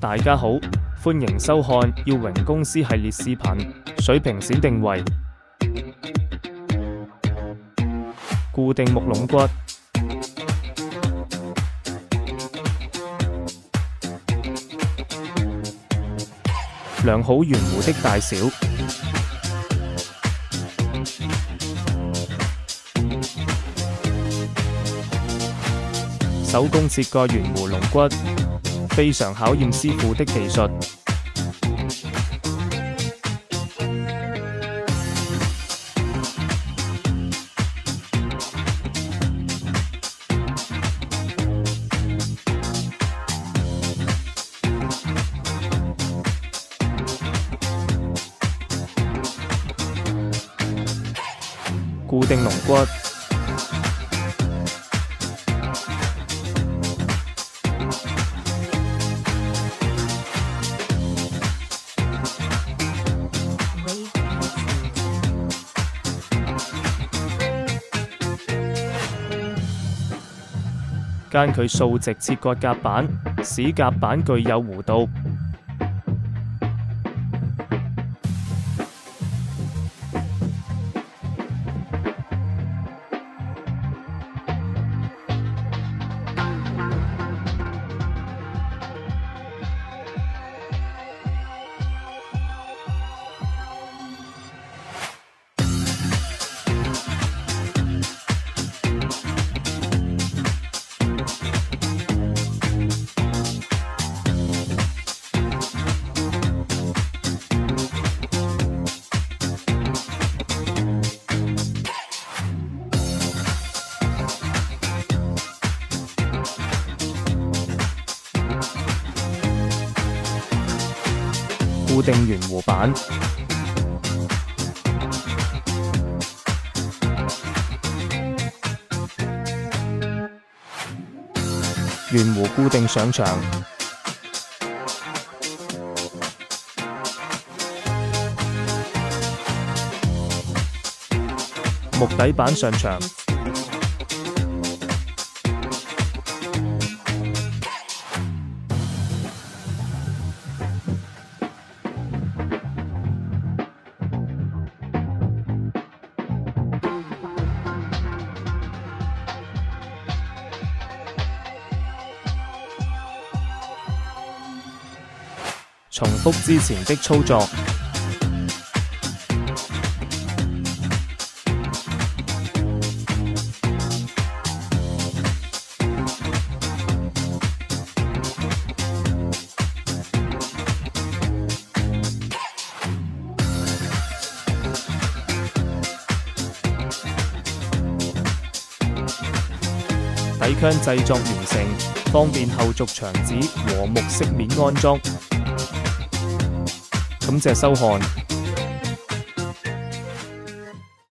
大家好，歡迎收看耀榮公司系列視頻。水平線定位，固定木龍骨，量好圓弧的大小，手工切割圓弧龍骨，非常考驗師傅的技術。固定龍骨，間距數直切割夾板，使夾板具有弧度。固定圓弧板，圓弧固定上牆，木底板上牆，重複之前的操作，底腔製作完成，方便後續牆紙和木飾面安裝。感謝收看。